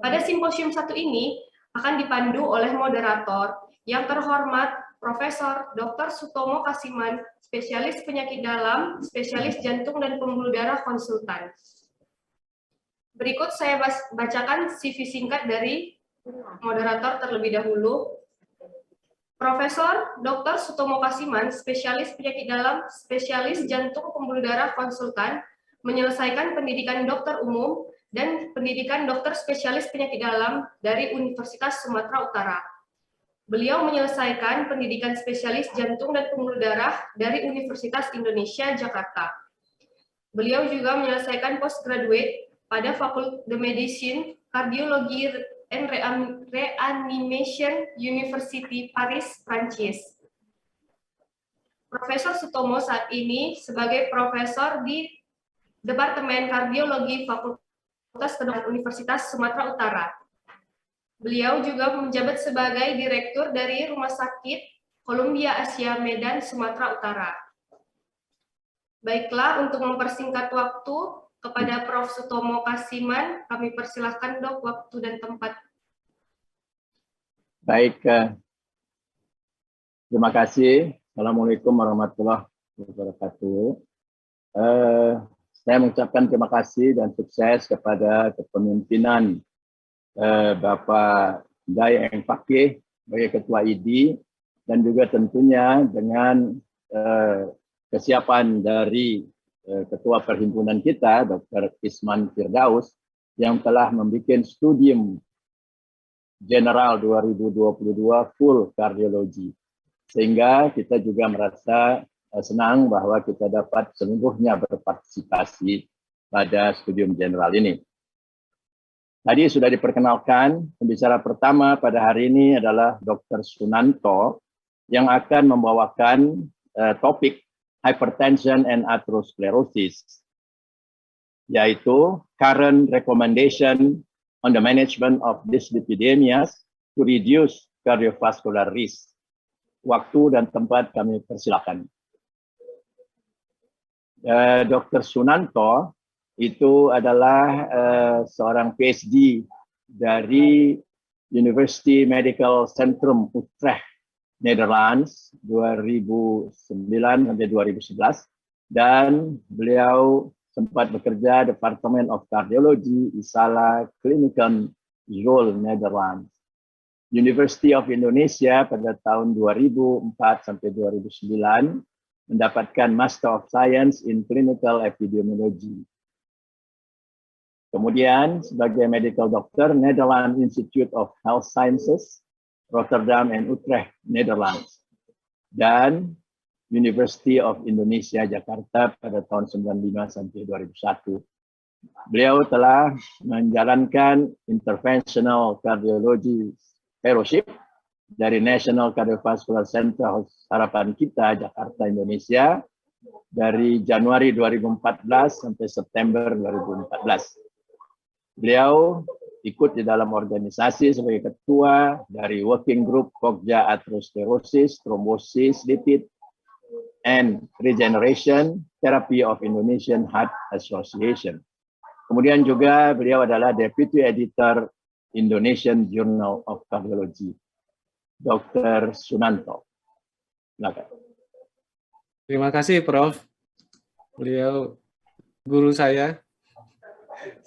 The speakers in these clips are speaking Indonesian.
Pada simposium 1 ini akan dipandu oleh moderator yang terhormat Profesor Dr. Sutomo Kasiman, spesialis penyakit dalam, spesialis jantung dan pembuluh darah konsultan. Berikut saya bacakan CV singkat dari moderator terlebih dahulu. Profesor Dr. Sutomo Kasiman, spesialis penyakit dalam, spesialis jantung pembuluh darah konsultan, menyelesaikan pendidikan dokter umum dan pendidikan dokter spesialis penyakit dalam dari Universitas Sumatera Utara. Beliau menyelesaikan pendidikan spesialis jantung dan pembuluh darah dari Universitas Indonesia, Jakarta. Beliau juga menyelesaikan postgraduate pada Faculty of Medicine, Cardiology and Reanimation, University Paris, Prancis. Profesor Sutomo saat ini sebagai profesor di Departemen Kardiologi Fakultas Kedokteran Universitas Sumatera Utara. Beliau juga menjabat sebagai direktur dari Rumah Sakit Columbia Asia Medan, Sumatera Utara. Baiklah, untuk mempersingkat waktu, kepada Prof. Sutomo Kasiman, kami persilahkan dok waktu dan tempat. Baik, terima kasih. Assalamualaikum warahmatullahi wabarakatuh. Saya mengucapkan terima kasih dan sukses kepada kepemimpinan Bapak Daeng Fakih sebagai Ketua ID dan juga tentunya dengan kesiapan dari Ketua Perhimpunan kita, Dr. Isman Firdaus, yang telah membuat studium General 2022 full kardiologi. Sehingga kita juga merasa senang bahwa kita dapat seluruhnya berpartisipasi pada studium general ini. Tadi sudah diperkenalkan, pembicara pertama pada hari ini adalah Dr. Sunanto yang akan membawakan topik hypertension and atherosclerosis, yaitu current recommendation on the management of dyslipidemias to reduce cardiovascular risk. Waktu dan tempat kami persilakan. Dr. Sunanto itu adalah seorang PhD dari University Medical Centrum Utrecht, Netherlands, 2009 sampai 2011, dan beliau sempat bekerja Department of Cardiology, Isala Kliniken Zool, Netherlands. University of Indonesia pada tahun 2004 sampai 2009 mendapatkan Master of Science in Clinical Epidemiology. Kemudian sebagai medical doctor, Netherlands Institute of Health Sciences, Rotterdam and Utrecht, Netherlands. Dan University of Indonesia, Jakarta pada tahun 1995 sampai 2001. Beliau telah menjalankan Interventional Cardiology Fellowship dari National Cardiovascular Center Harapan Kita, Jakarta, Indonesia, dari Januari 2014 sampai September 2014. Beliau ikut di dalam organisasi sebagai ketua dari Working Group Pogja Atherosclerosis, Thrombosis, Lipid, and Regeneration Therapy of Indonesian Heart Association. Kemudian juga beliau adalah Deputy Editor Indonesian Journal of Cardiology. Dr. Sunanto. Silakan. Terima kasih, Prof. Beliau guru saya.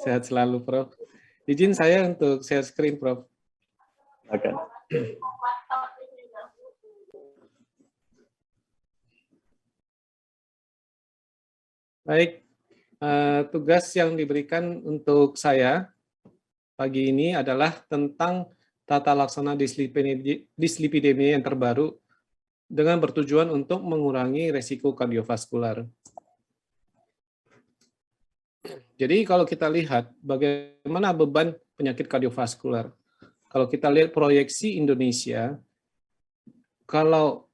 Sehat selalu, Prof. Izin saya untuk share screen, Prof. Silakan. Baik, tugas yang diberikan untuk saya pagi ini adalah tentang tata laksana dislipidemia yang terbaru dengan bertujuan untuk mengurangi resiko kardiovaskular. Jadi kalau kita lihat bagaimana beban penyakit kardiovaskular, kalau kita lihat proyeksi Indonesia, kalau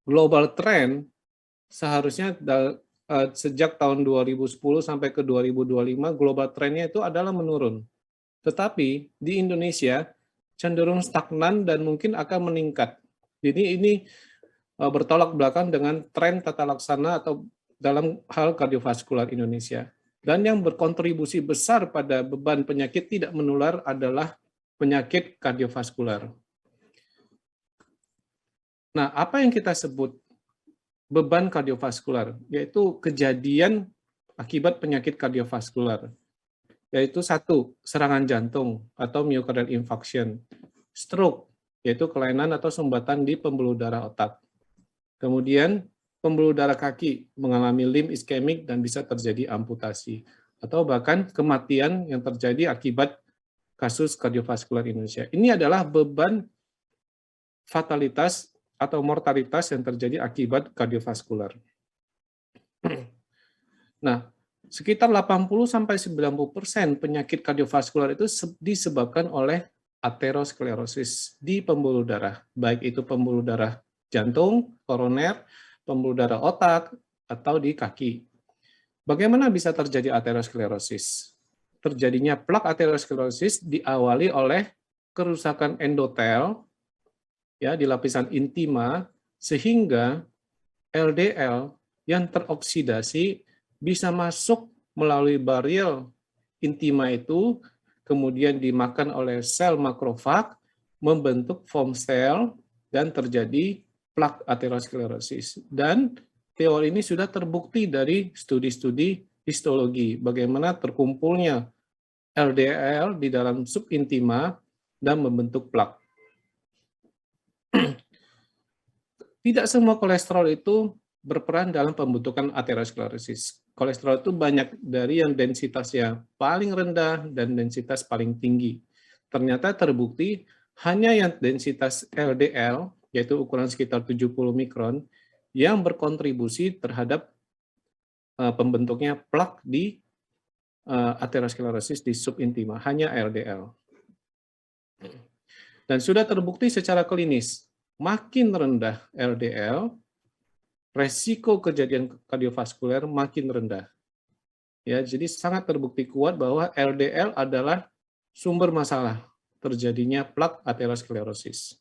global trend seharusnya sejak tahun 2010 sampai ke 2025 global trendnya itu adalah menurun. Tetapi di Indonesia cenderung stagnan dan mungkin akan meningkat. Jadi ini bertolak belakang dengan tren tata laksana atau dalam hal kardiovaskular Indonesia. Dan yang berkontribusi besar pada beban penyakit tidak menular adalah penyakit kardiovaskular. Nah, apa yang kita sebut beban kardiovaskular? Yaitu kejadian akibat penyakit kardiovaskular. Yaitu satu, serangan jantung atau myocardial infarction. Stroke, yaitu kelainan atau sumbatan di pembuluh darah otak. Kemudian, pembuluh darah kaki mengalami limb ischemic dan bisa terjadi amputasi. Atau bahkan kematian yang terjadi akibat kasus kardiovaskular Indonesia. Ini adalah beban fatalitas atau mortalitas yang terjadi akibat kardiovaskular. Nah, sekitar 80-90% penyakit kardiovaskular itu disebabkan oleh aterosklerosis di pembuluh darah, baik itu pembuluh darah jantung, koroner, pembuluh darah otak, atau di kaki. Bagaimana bisa terjadi aterosklerosis? Terjadinya plak aterosklerosis diawali oleh kerusakan endotel ya di lapisan intima sehingga LDL yang teroksidasi bisa masuk melalui barel intima itu, kemudian dimakan oleh sel makrofag, membentuk foam sel, dan terjadi plak aterosklerosis. Dan teori ini sudah terbukti dari studi-studi histologi, bagaimana terkumpulnya LDL di dalam subintima dan membentuk plak. Tidak semua kolesterol itu berperan dalam pembentukan aterosklerosis. Kolesterol itu banyak dari yang densitasnya paling rendah dan densitas paling tinggi. Ternyata terbukti hanya yang densitas LDL, yaitu ukuran sekitar 70 mikron, yang berkontribusi terhadap pembentuknya plak di aterosklerosis di subintima, hanya LDL. Dan sudah terbukti secara klinis, makin rendah LDL, resiko kejadian kardiovaskuler makin rendah. Ya, jadi sangat terbukti kuat bahwa LDL adalah sumber masalah terjadinya plak aterosklerosis.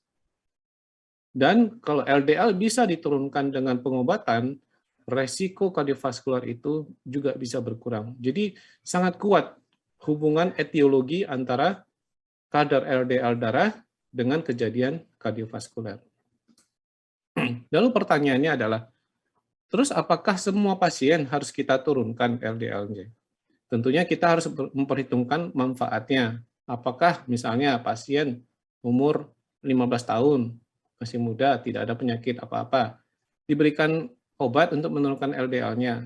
Dan kalau LDL bisa diturunkan dengan pengobatan, resiko kardiovaskular itu juga bisa berkurang. Jadi sangat kuat hubungan etiologi antara kadar LDL darah dengan kejadian kardiovaskuler. Lalu pertanyaannya adalah, terus apakah semua pasien harus kita turunkan LDL-nya? Tentunya kita harus memperhitungkan manfaatnya. Apakah misalnya pasien umur 15 tahun, masih muda, tidak ada penyakit apa-apa, diberikan obat untuk menurunkan LDL-nya.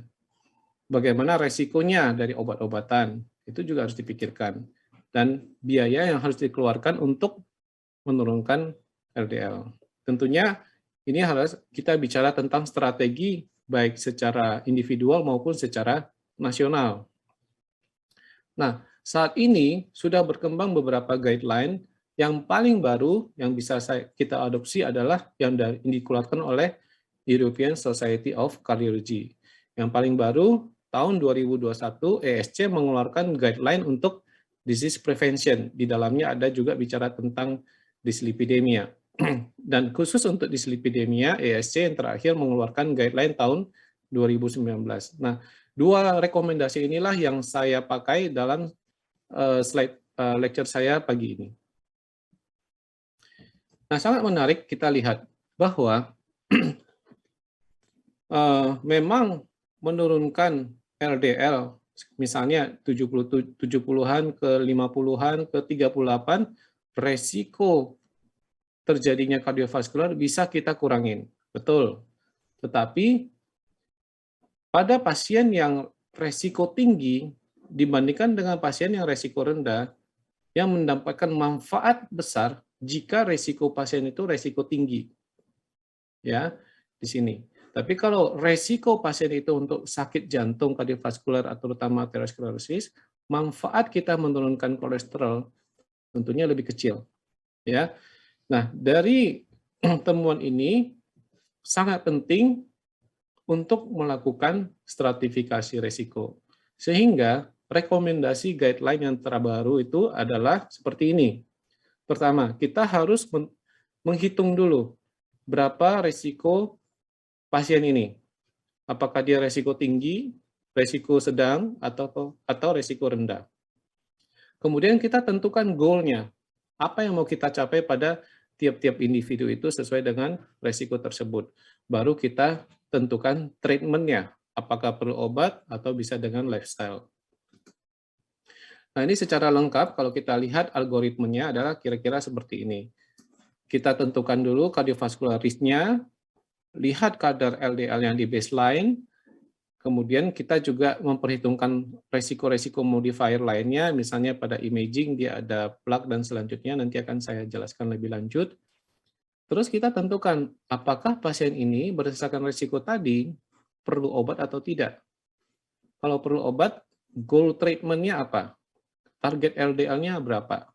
Bagaimana resikonya dari obat-obatan? Itu juga harus dipikirkan. Dan biaya yang harus dikeluarkan untuk menurunkan LDL. Tentunya ini harus kita bicara tentang strategi baik secara individual maupun secara nasional. Nah, saat ini sudah berkembang beberapa guideline. Yang paling baru yang bisa kita adopsi adalah yang dikeluarkan oleh European Society of Cardiology. Yang paling baru, tahun 2021, ESC mengeluarkan guideline untuk disease prevention. Di dalamnya ada juga bicara tentang dislipidemia. Dan khusus untuk dislipidemia, ESC yang terakhir mengeluarkan guideline tahun 2019. Nah, dua rekomendasi inilah yang saya pakai dalam slide lecture saya pagi ini. Nah, sangat menarik kita lihat bahwa memang menurunkan LDL, misalnya 70-an ke 50-an ke 38, resiko terjadinya kardiovaskular bisa kita kurangin. Betul. Tetapi pada pasien yang resiko tinggi dibandingkan dengan pasien yang resiko rendah, yang mendapatkan manfaat besar jika resiko pasien itu resiko tinggi. Ya, di sini. Tapi kalau resiko pasien itu untuk sakit jantung kardiovaskular atau terutama aterosklerosis, manfaat kita menurunkan kolesterol tentunya lebih kecil. Ya. Nah, dari temuan ini sangat penting untuk melakukan stratifikasi resiko. Sehingga rekomendasi guideline yang terbaru itu adalah seperti ini. Pertama, kita harus menghitung dulu berapa resiko pasien ini. Apakah dia resiko tinggi, resiko sedang atau resiko rendah. Kemudian kita tentukan goal-nya. Apa yang mau kita capai pada tiap-tiap individu itu sesuai dengan resiko tersebut. Baru kita tentukan treatment-nya. Apakah perlu obat atau bisa dengan lifestyle. Nah, ini secara lengkap kalau kita lihat algoritmenya adalah kira-kira seperti ini. Kita tentukan dulu cardiovascular risk-nya, lihat kadar LDL yang di baseline, kemudian kita juga memperhitungkan resiko-resiko modifier lainnya, misalnya pada imaging dia ada plaque dan selanjutnya, nanti akan saya jelaskan lebih lanjut. Terus kita tentukan apakah pasien ini berdasarkan resiko tadi perlu obat atau tidak. Kalau perlu obat, goal treatment-nya apa? Target LDL-nya berapa?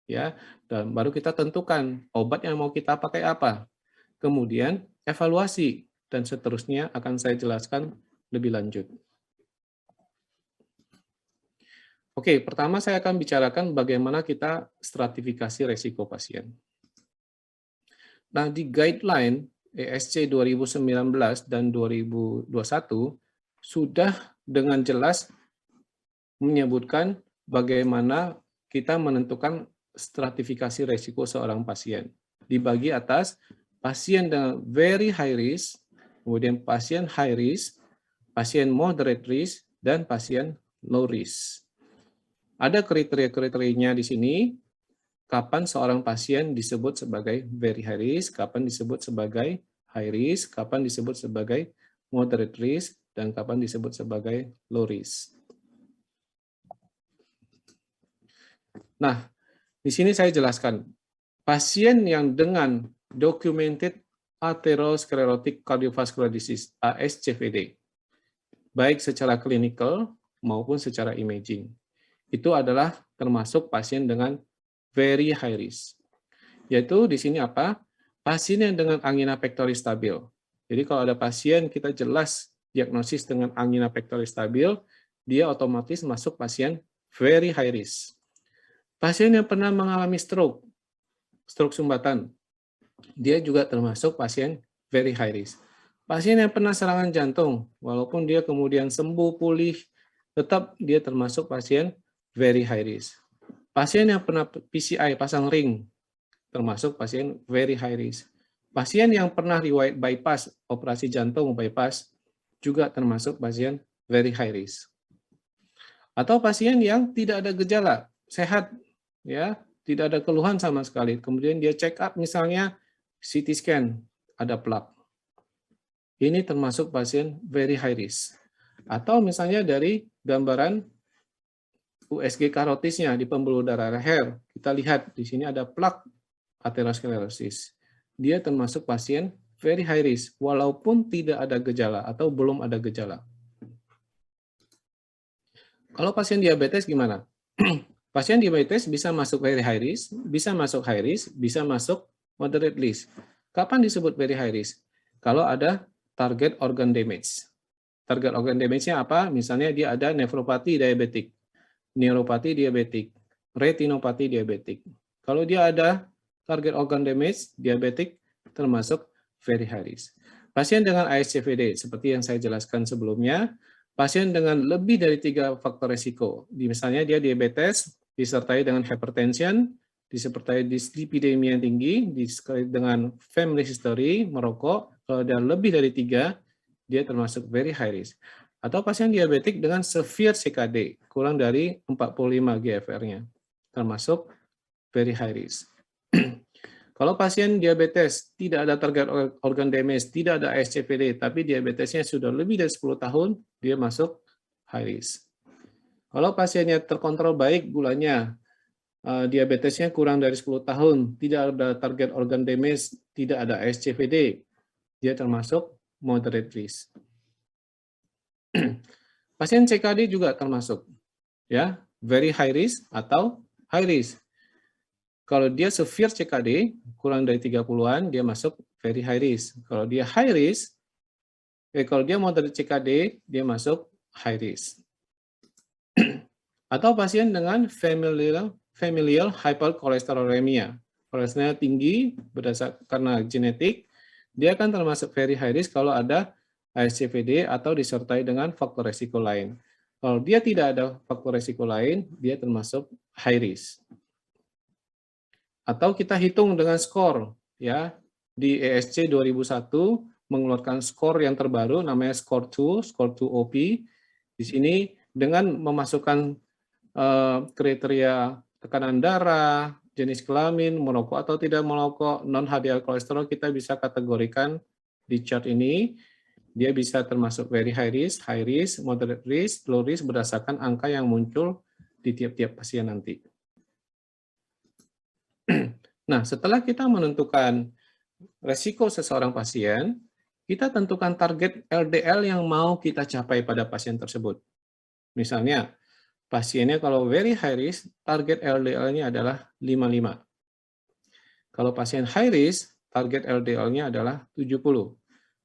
Ya, dan baru kita tentukan obat yang mau kita pakai apa. Kemudian evaluasi dan seterusnya akan saya jelaskan lebih lanjut. Oke, pertama saya akan bicarakan bagaimana kita stratifikasi resiko pasien. Nah, di guideline ESC 2019 dan 2021 sudah dengan jelas menyebutkan bagaimana kita menentukan stratifikasi resiko seorang pasien. Dibagi atas pasien dengan very high risk, kemudian pasien high risk, pasien moderate risk, dan pasien low risk. Ada kriteria-kriterianya di sini, kapan seorang pasien disebut sebagai very high risk, kapan disebut sebagai high risk, kapan disebut sebagai moderate risk, dan kapan disebut sebagai low risk. Nah, di sini saya jelaskan, pasien yang dengan documented atherosclerotic cardiovascular disease, ASCVD, baik secara klinikal maupun secara imaging, itu adalah termasuk pasien dengan very high risk. Yaitu di sini apa? Pasien yang dengan angina pectoris stabil. Jadi kalau ada pasien kita jelas diagnosis dengan angina pectoris stabil, dia otomatis masuk pasien very high risk. Pasien yang pernah mengalami stroke sumbatan, dia juga termasuk pasien very high risk. Pasien yang pernah serangan jantung, walaupun dia kemudian sembuh, pulih, tetap dia termasuk pasien very high risk. Pasien yang pernah PCI, pasang ring, termasuk pasien very high risk. Pasien yang pernah riwayat bypass, operasi jantung bypass, juga termasuk pasien very high risk. Atau pasien yang tidak ada gejala, sehat, ya, tidak ada keluhan sama sekali. Kemudian dia check up misalnya CT scan, ada plaque. Ini termasuk pasien very high risk. Atau misalnya dari gambaran USG karotisnya di pembuluh darah leher, kita lihat di sini ada plaque atherosclerosis. Dia termasuk pasien very high risk, walaupun tidak ada gejala atau belum ada gejala. Kalau pasien diabetes gimana? Pasien diabetes bisa masuk very high risk, bisa masuk high risk, bisa masuk moderate risk. Kapan disebut very high risk? Kalau ada target organ damage. Target organ damage-nya apa? Misalnya dia ada nefropati diabetik, neuropati diabetik, retinopati diabetik. Kalau dia ada target organ damage diabetik, termasuk very high risk. Pasien dengan ASCVD, seperti yang saya jelaskan sebelumnya, pasien dengan lebih dari 3 faktor risiko, misalnya dia diabetes, disertai dengan hypertension, disertai dyslipidemia yang tinggi, disertai dengan family history, merokok, kalau dia lebih dari 3, dia termasuk very high risk. Atau pasien diabetik dengan severe CKD, kurang dari 45 GFR-nya, termasuk very high risk. Kalau pasien diabetes, tidak ada target organ damage, tidak ada ASCVD, tapi diabetesnya sudah lebih dari 10 tahun, dia masuk high risk. Kalau pasiennya terkontrol baik gulanya, diabetesnya kurang dari 10 tahun, tidak ada target organ damage, tidak ada ASCVD, dia termasuk moderate risk. Pasien CKD juga termasuk, ya, very high risk atau high risk. Kalau dia severe CKD, kurang dari 30-an, dia masuk very high risk. Kalau dia high risk, kalau dia moderate CKD, dia masuk high risk. Atau pasien dengan familial hypercholesterolemia. Kolesterolnya tinggi berdasarkan karena genetik, dia akan termasuk very high risk kalau ada ASCVD atau disertai dengan faktor resiko lain. Kalau dia tidak ada faktor resiko lain, dia termasuk high risk. Atau kita hitung dengan skor, ya. Di ESC 2001 mengeluarkan skor yang terbaru namanya skor 2 OP. Di sini dengan memasukkan kriteria tekanan darah, jenis kelamin, merokok atau tidak merokok, non HDL kolesterol, kita bisa kategorikan di chart ini. Dia bisa termasuk very high risk, moderate risk, low risk berdasarkan angka yang muncul di tiap-tiap pasien nanti. Nah, setelah kita menentukan resiko seseorang pasien, kita tentukan target LDL yang mau kita capai pada pasien tersebut. Misalnya, pasiennya kalau very high risk, target LDL-nya adalah 55. Kalau pasien high risk, target LDL-nya adalah 70.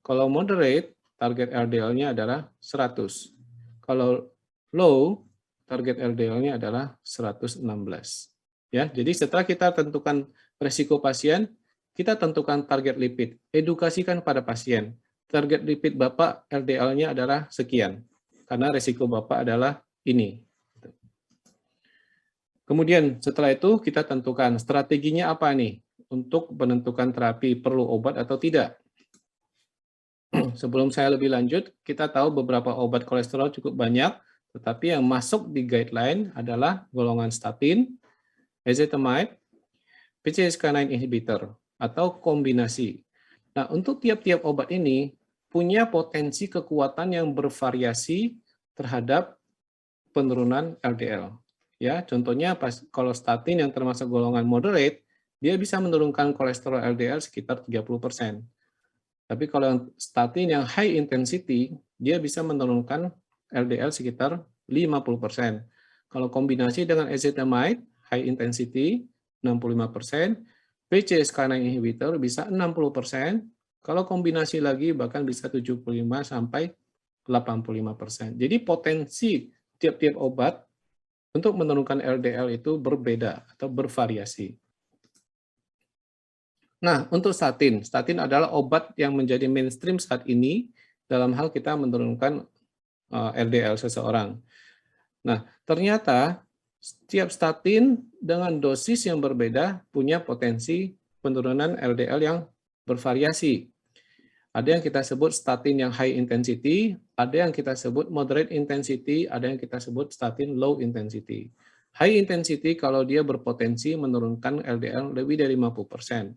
Kalau moderate, target LDL-nya adalah 100. Kalau low, target LDL-nya adalah 116. Ya, jadi setelah kita tentukan resiko pasien, kita tentukan target lipid. Edukasikan pada pasien. Target lipid Bapak LDL-nya adalah sekian. Karena resiko Bapak adalah ini. Kemudian setelah itu kita tentukan strateginya apa nih untuk menentukan terapi perlu obat atau tidak. Sebelum saya lebih lanjut, kita tahu beberapa obat kolesterol cukup banyak, tetapi yang masuk di guideline adalah golongan statin, ezetimibe, PCSK9 inhibitor, atau kombinasi. Nah, untuk tiap-tiap obat ini punya potensi kekuatan yang bervariasi terhadap penurunan LDL. Ya, contohnya kalau statin yang termasuk golongan moderate, dia bisa menurunkan kolesterol LDL sekitar 30%. Tapi kalau yang statin yang high intensity, dia bisa menurunkan LDL sekitar 50%. Kalau kombinasi dengan ezetimibe, high intensity, 65%, PCSK9 inhibitor bisa 60%, kalau kombinasi lagi bahkan bisa 75 sampai 85%. Jadi potensi tiap-tiap obat untuk menurunkan LDL itu berbeda atau bervariasi. Nah, untuk statin adalah obat yang menjadi mainstream saat ini dalam hal kita menurunkan LDL seseorang. Nah, ternyata setiap statin dengan dosis yang berbeda punya potensi penurunan LDL yang bervariasi. Ada yang kita sebut statin yang high intensity, ada yang kita sebut moderate intensity, ada yang kita sebut statin low intensity. High intensity kalau dia berpotensi menurunkan LDL lebih dari 50%.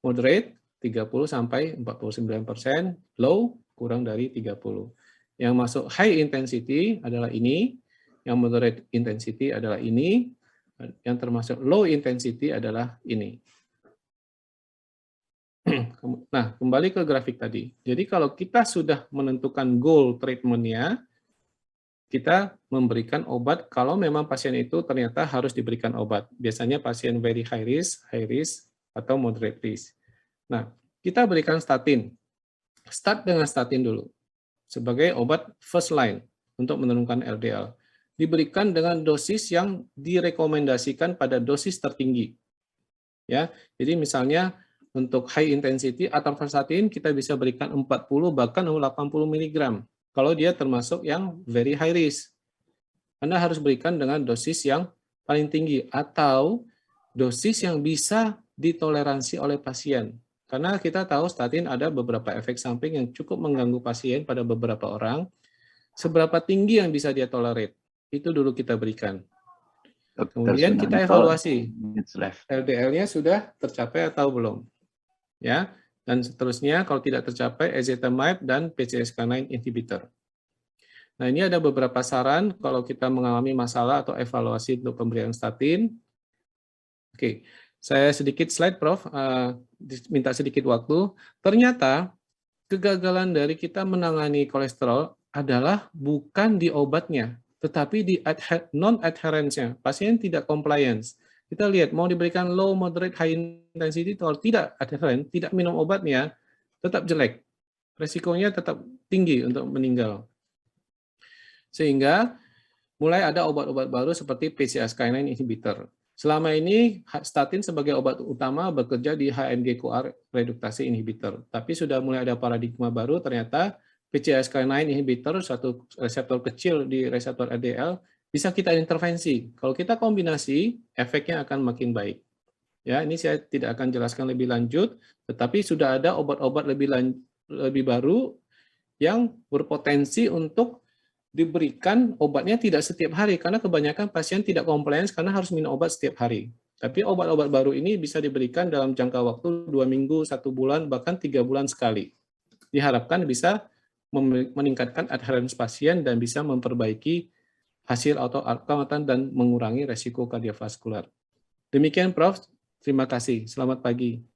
Moderate 30 sampai 49%, low kurang dari 30. Yang masuk high intensity adalah ini, yang moderate intensity adalah ini, yang termasuk low intensity adalah ini. Nah, kembali ke grafik tadi. Jadi kalau kita sudah menentukan goal treatment-nya, kita memberikan obat kalau memang pasien itu ternyata harus diberikan obat. Biasanya pasien very high risk, atau moderate risk. Nah, kita berikan statin. Start dengan statin dulu sebagai obat first line untuk menurunkan LDL. Diberikan dengan dosis yang direkomendasikan pada dosis tertinggi. Ya, jadi misalnya untuk high intensity atorvastatin kita bisa berikan 40 bahkan 80 mg. Kalau dia termasuk yang very high risk. Anda harus berikan dengan dosis yang paling tinggi atau dosis yang bisa ditoleransi oleh pasien. Karena kita tahu statin ada beberapa efek samping yang cukup mengganggu pasien pada beberapa orang. Seberapa tinggi yang bisa dia tolerate, itu dulu kita berikan. Kemudian kita evaluasi, LDL-nya sudah tercapai atau belum. Ya, dan seterusnya kalau tidak tercapai ezetimibe dan PCSK9 inhibitor. Nah, ini ada beberapa saran kalau kita mengalami masalah atau evaluasi untuk pemberian statin. Oke, saya sedikit slide, Prof. Minta sedikit waktu. Ternyata kegagalan dari kita menangani kolesterol adalah bukan di obatnya, tetapi di non-adherence-nya. Pasien tidak compliance. Kita lihat, mau diberikan low, moderate, high intensity, kalau tidak adherent, tidak minum obatnya, tetap jelek. Resikonya tetap tinggi untuk meninggal. Sehingga mulai ada obat-obat baru seperti PCSK9 inhibitor. Selama ini statin sebagai obat utama bekerja di HMG-CoA reduktase inhibitor. Tapi sudah mulai ada paradigma baru, ternyata PCSK9 inhibitor, satu reseptor kecil di reseptor LDL, bisa kita intervensi. Kalau kita kombinasi, efeknya akan makin baik. Ya, ini saya tidak akan jelaskan lebih lanjut, tetapi sudah ada obat-obat lebih baru yang berpotensi untuk diberikan obatnya tidak setiap hari, karena kebanyakan pasien tidak compliance karena harus minum obat setiap hari. Tapi obat-obat baru ini bisa diberikan dalam jangka waktu 2 minggu, 1 bulan, bahkan 3 bulan sekali. Diharapkan bisa meningkatkan adherence pasien dan bisa memperbaiki hasil outcome dan mengurangi resiko kardiovaskular. Demikian Prof. Terima kasih. Selamat pagi.